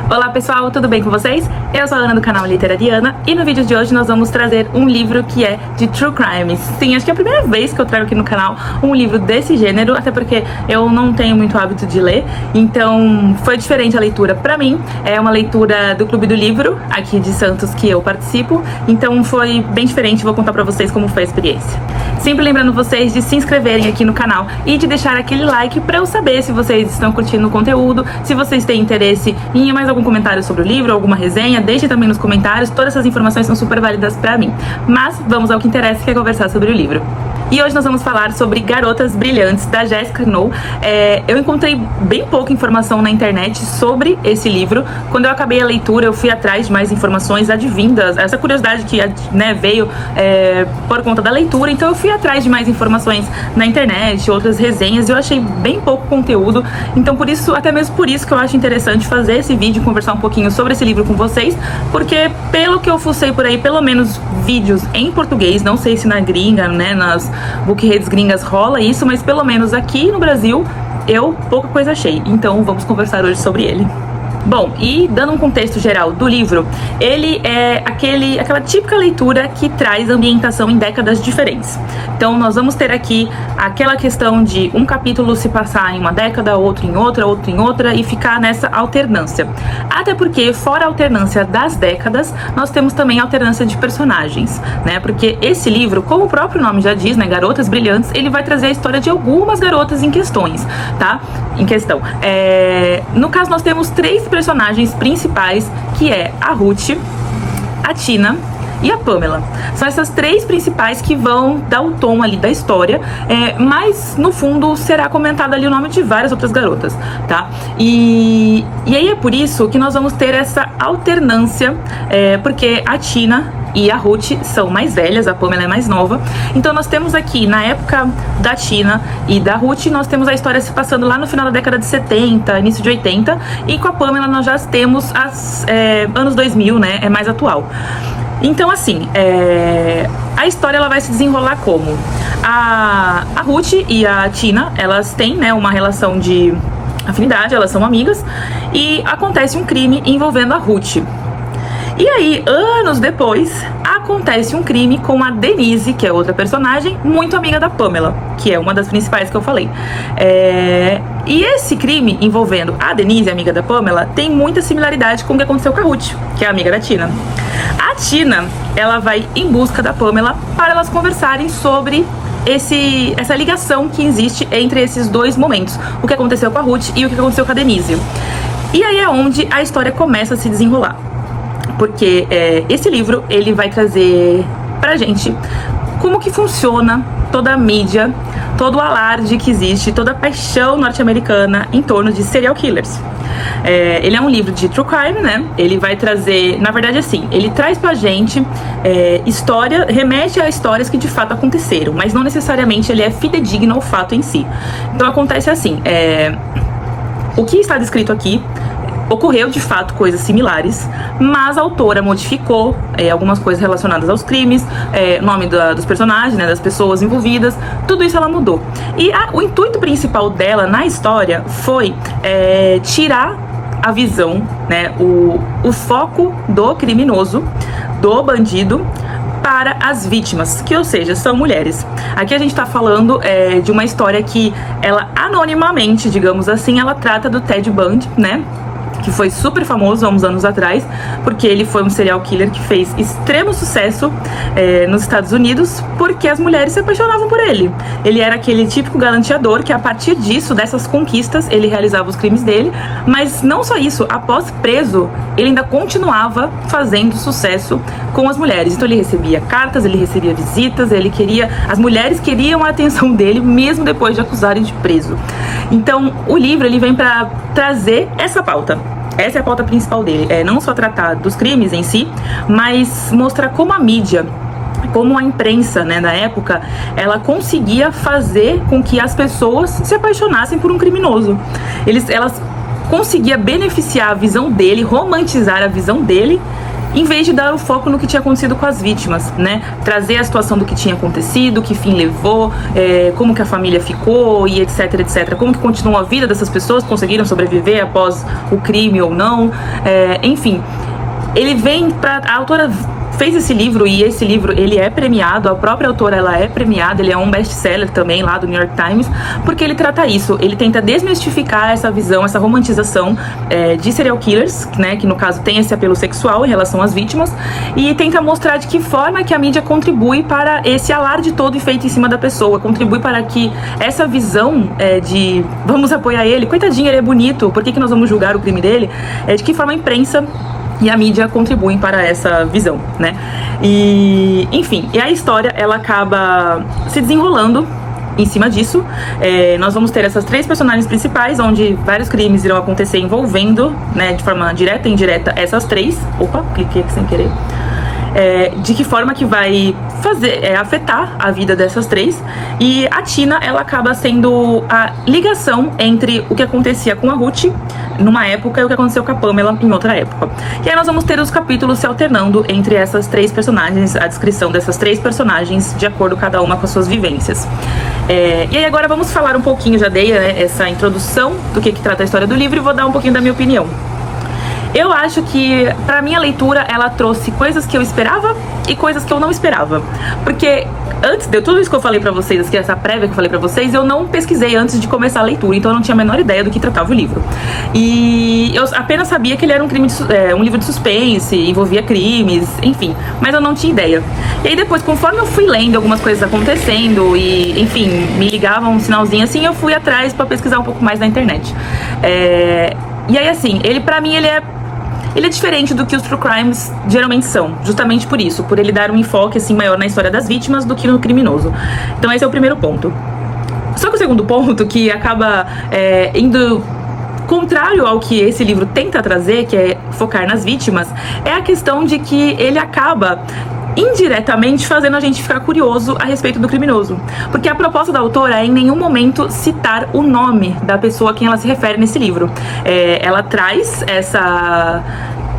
Olá pessoal, tudo bem com vocês? Eu sou a Ana do canal Literariana e no vídeo de hoje nós vamos trazer um livro que é de True Crime. Sim, acho que é a primeira vez que eu trago aqui no canal um livro desse gênero, até porque eu não tenho muito hábito de ler, então foi diferente a leitura pra mim. É uma leitura do Clube do Livro, aqui de Santos, que eu participo, então foi bem diferente, vou contar pra vocês como foi a experiência. Sempre lembrando vocês de se inscreverem aqui no canal e de deixar aquele like pra eu saber se vocês estão curtindo o conteúdo, se vocês têm interesse em mais algum comentário sobre o livro, alguma resenha, deixem também nos comentários, todas essas informações são super válidas pra mim. Mas vamos ao que interessa, que é conversar sobre o livro. E hoje nós vamos falar sobre Garotas Brilhantes, da Jessica Knoll. Eu encontrei bem pouca informação na internet sobre esse livro. Quando eu acabei a leitura, eu fui atrás de mais informações advindas, essa curiosidade que veio por conta da leitura, então eu fui atrás de mais informações na internet, outras resenhas, e eu achei bem pouco conteúdo. Então por isso, até mesmo por isso que eu acho interessante fazer esse vídeo, conversar um pouquinho sobre esse livro com vocês, porque pelo que eu fucei por aí, pelo menos vídeos em português, não sei se na gringa, nas bookredes gringas rola isso, mas pelo menos aqui no Brasil eu pouca coisa achei, então vamos conversar hoje sobre ele. Bom, e dando um contexto geral do livro, ele é aquela típica leitura que traz ambientação em décadas diferentes. Então nós vamos ter aqui aquela questão de um capítulo se passar em uma década, outro em outra, e ficar nessa alternância. Até porque, fora a alternância das décadas, nós temos também a alternância de personagens, né? Porque esse livro, como o próprio nome já diz, né, Garotas Brilhantes, ele vai trazer a história de algumas garotas em questão. No caso, nós temos três personagens principais, que é a Ruth, a Tina e a Pamela. São essas três principais que vão dar o tom ali da história, mas no fundo será comentado ali o nome de várias outras garotas, tá? E aí é por isso que nós vamos ter essa alternância, porque a Tina e a Ruth são mais velhas, a Pamela é mais nova. Então nós temos aqui, na época da Tina e da Ruth, nós temos a história se passando lá no final da década de 70, início de 80, e com a Pamela nós já temos anos 2000, né? É mais atual. Então assim, a história ela vai se desenrolar como? A Ruth e a Tina, elas têm, né, uma relação de afinidade, elas são amigas, e acontece um crime envolvendo a Ruth. E aí, anos depois, acontece um crime com a Denise, que é outra personagem, muito amiga da Pamela, que é uma das principais que eu falei. E esse crime envolvendo a Denise, amiga da Pamela, tem muita similaridade com o que aconteceu com a Ruth, que é a amiga da Tina. A Tina, ela vai em busca da Pamela para elas conversarem sobre essa ligação que existe entre esses dois momentos, o que aconteceu com a Ruth e o que aconteceu com a Denise. E aí é onde a história começa a se desenrolar. Porque esse livro, ele vai trazer pra gente como que funciona toda a mídia, todo o alarde que existe, toda a paixão norte-americana em torno de serial killers. Ele é um livro de true crime, né? Ele vai trazer, na verdade assim, ele traz pra gente história, remete a histórias que de fato aconteceram, mas não necessariamente ele é fidedigno ao fato em si. Então acontece assim, o que está descrito aqui ocorreu de fato coisas similares, mas a autora modificou algumas coisas relacionadas aos crimes, nome dos personagens, né, das pessoas envolvidas, tudo isso ela mudou. E o intuito principal dela na história foi tirar a visão, né, o foco do criminoso, do bandido, para as vítimas, que ou seja, são mulheres. Aqui a gente tá falando de uma história que ela anonimamente, digamos assim, ela trata do Ted Bundy, né? Que foi super famoso há uns anos atrás, porque ele foi um serial killer que fez extremo sucesso nos Estados Unidos, porque as mulheres se apaixonavam por ele. Ele era aquele típico galanteador que, a partir disso, dessas conquistas, ele realizava os crimes dele, mas não só isso, após preso, ele ainda continuava fazendo sucesso com as mulheres. Então ele recebia cartas, ele recebia visitas, as mulheres queriam a atenção dele, mesmo depois de acusarem de preso. Então o livro, ele vem para trazer essa pauta. Essa é a pauta principal dele, não só tratar dos crimes em si, mas mostrar como a mídia, como a imprensa, né, na época, ela conseguia fazer com que as pessoas se apaixonassem por um criminoso. Elas conseguiam beneficiar a visão dele, romantizar a visão dele em vez de dar o foco no que tinha acontecido com as vítimas, né? Trazer a situação do que tinha acontecido, que fim levou, como que a família ficou e etc, etc. Como que continuou a vida dessas pessoas, conseguiram sobreviver após o crime ou não, enfim. Ele vem pra... A autora fez esse livro, e esse livro ele é premiado, a própria autora ela é premiada, ele é um best-seller também lá do New York Times, porque ele trata isso, ele tenta desmistificar essa visão, essa romantização de serial killers, né, que no caso tem esse apelo sexual em relação às vítimas, e tenta mostrar de que forma que a mídia contribui para esse alarde todo feito em cima da pessoa, contribui para que essa visão de vamos apoiar ele, coitadinho, ele é bonito, por que nós vamos julgar o crime dele, de que forma a imprensa e a mídia contribuem para essa visão, né? E, enfim, e a história, ela acaba se desenrolando em cima disso. Nós vamos ter essas 3 personagens principais, onde vários crimes irão acontecer envolvendo, né, de forma direta e indireta, essas 3. Opa, cliquei aqui sem querer. De que forma que vai afetar a vida dessas 3. E a Tina, ela acaba sendo a ligação entre o que acontecia com a Ruth numa época e o que aconteceu com a Pamela em outra época. E aí nós vamos ter os capítulos se alternando entre essas 3 personagens, a descrição dessas 3 personagens de acordo cada uma com as suas vivências. E aí agora vamos falar um pouquinho, já dei, né, essa introdução do que trata a história do livro, e vou dar um pouquinho da minha opinião. Eu acho que, pra minha leitura, ela trouxe coisas que eu esperava e coisas que eu não esperava. Porque antes de tudo isso que eu falei pra vocês, que essa prévia que eu falei pra vocês, eu não pesquisei antes de começar a leitura, então eu não tinha a menor ideia do que tratava o livro. E eu apenas sabia que ele era um livro de suspense, envolvia crimes, enfim, mas eu não tinha ideia. E aí depois, conforme eu fui lendo algumas coisas acontecendo e, enfim, me ligava um sinalzinho assim, eu fui atrás pra pesquisar um pouco mais na internet. E aí, assim, pra mim, ele é diferente do que os true crimes geralmente são, justamente por isso, por ele dar um enfoque assim maior na história das vítimas do que no criminoso. Então esse é o primeiro ponto. Só que o segundo ponto, que acaba indo contrário ao que esse livro tenta trazer, que é focar nas vítimas, é a questão de que ele acaba indiretamente fazendo a gente ficar curioso a respeito do criminoso. Porque a proposta da autora é em nenhum momento citar o nome da pessoa a quem ela se refere nesse livro. Ela traz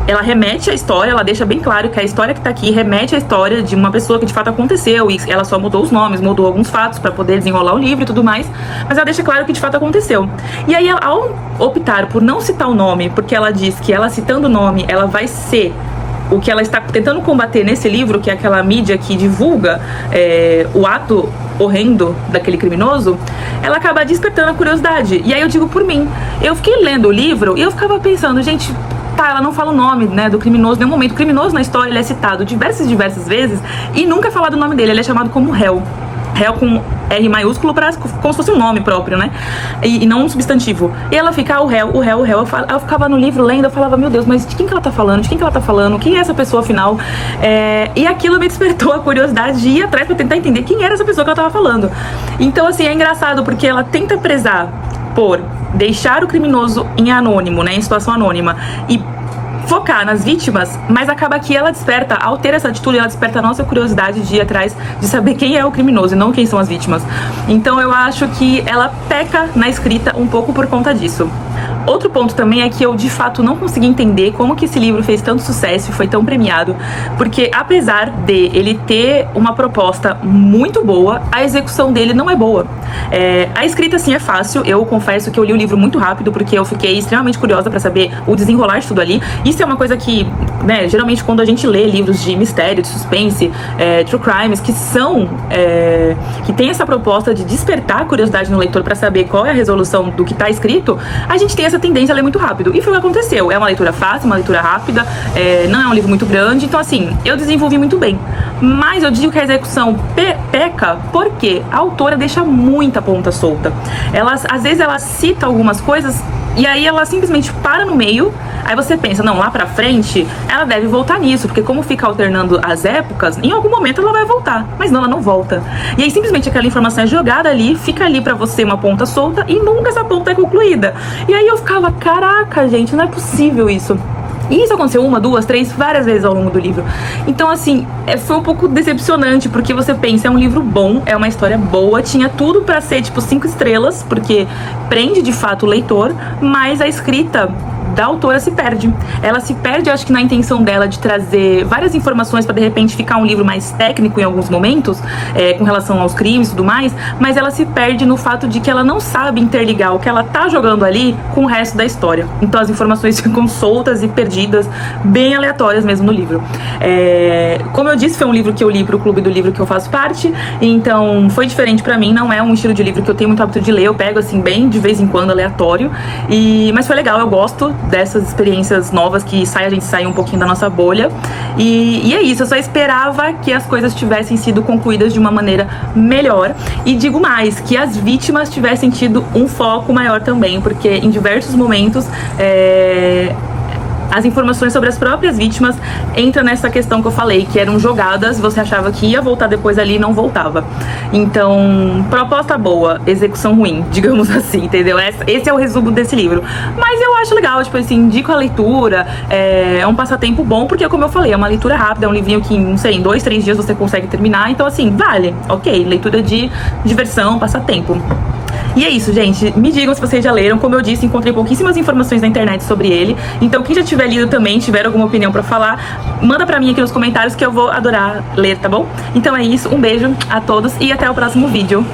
ela remete à história, ela deixa bem claro que a história que tá aqui remete à história de uma pessoa que de fato aconteceu, e ela só mudou os nomes, mudou alguns fatos para poder desenrolar o livro e tudo mais, mas ela deixa claro que de fato aconteceu. E aí, ao optar por não citar o nome, porque ela diz que ela citando o nome, ela vai ser o que ela está tentando combater nesse livro, que é aquela mídia que divulga o ato horrendo daquele criminoso, ela acaba despertando a curiosidade. E aí eu digo por mim, eu fiquei lendo o livro e eu ficava pensando, gente, tá, ela não fala o nome, né, do criminoso em nenhum momento. O criminoso na história, ele é citado diversas vezes e nunca é falado o nome dele, ele é chamado como réu. Réu com R maiúsculo, como se fosse um nome próprio, né? E não um substantivo. E ela fica, o réu. Eu ficava no livro lendo, eu falava, meu Deus, mas de quem que ela tá falando? De quem que ela tá falando? Quem é essa pessoa, afinal? E aquilo me despertou a curiosidade de ir atrás pra tentar entender quem era essa pessoa que ela tava falando. Então, assim, é engraçado porque ela tenta prezar por deixar o criminoso em anônimo, né? Em situação anônima. E focar nas vítimas, mas acaba que ela desperta, ao ter essa atitude, ela desperta a nossa curiosidade de ir atrás, de saber quem é o criminoso e não quem são as vítimas. Então eu acho que ela peca na escrita um pouco por conta disso. Outro ponto também é que eu, de fato, não consegui entender como que esse livro fez tanto sucesso e foi tão premiado, porque apesar de ele ter uma proposta muito boa, a execução dele não é boa. A escrita, sim, é fácil. Eu confesso que eu li o livro muito rápido, porque eu fiquei extremamente curiosa pra saber o desenrolar de tudo ali. Isso é uma coisa que, né, geralmente quando a gente lê livros de mistério, de suspense, true crimes, que são, que tem essa proposta de despertar a curiosidade no leitor pra saber qual é a resolução do que tá escrito, a gente tem essa tendência a ler muito rápido. E foi o que aconteceu. É uma leitura fácil, uma leitura rápida, não é um livro muito grande, então assim, eu desenvolvi muito bem. Mas eu digo que a execução peca porque a autora deixa muita ponta solta. Às vezes ela cita algumas coisas e aí ela simplesmente para no meio, aí você pensa, não, lá pra frente ela deve voltar nisso, porque como fica alternando as épocas, em algum momento ela vai voltar, mas não, ela não volta. E aí simplesmente aquela informação é jogada ali, fica ali pra você uma ponta solta e nunca essa ponta é concluída. E aí eu ficava, caraca, gente, não é possível isso. E isso aconteceu 1, 2, 3, várias vezes ao longo do livro. Então, assim, foi um pouco decepcionante, porque você pensa, é um livro bom, é uma história boa, tinha tudo pra ser, tipo, 5 estrelas, porque prende, de fato, o leitor, mas a escrita da autora se perde. Ela se perde, acho que na intenção dela de trazer várias informações para de repente ficar um livro mais técnico em alguns momentos, com relação aos crimes e tudo mais, mas ela se perde no fato de que ela não sabe interligar o que ela tá jogando ali com o resto da história. Então as informações ficam soltas e perdidas, bem aleatórias mesmo no livro. Como eu disse, foi um livro que eu li pro clube do livro que eu faço parte, então foi diferente pra mim, não é um estilo de livro que eu tenho muito hábito de ler, eu pego assim bem de vez em quando, aleatório, mas foi legal, eu gosto dessas experiências novas que a gente sai um pouquinho da nossa bolha, e é isso, eu só esperava que as coisas tivessem sido concluídas de uma maneira melhor, e digo mais, que as vítimas tivessem tido um foco maior também, porque em diversos momentos as informações sobre as próprias vítimas entram nessa questão que eu falei, que eram jogadas, você achava que ia voltar depois ali e não voltava. Então, proposta boa, execução ruim, digamos assim, entendeu? Esse é o resumo desse livro. Mas eu acho legal, tipo assim, indico a leitura, é um passatempo bom, porque como eu falei, é uma leitura rápida, é um livrinho que, não sei, em 2, 3 dias você consegue terminar, então assim, vale, ok, leitura de diversão, passatempo. E é isso, gente. Me digam se vocês já leram. Como eu disse, encontrei pouquíssimas informações na internet sobre ele. Então, quem já tiver lido também, tiver alguma opinião pra falar, manda pra mim aqui nos comentários que eu vou adorar ler, tá bom? Então é isso. Um beijo a todos e até o próximo vídeo.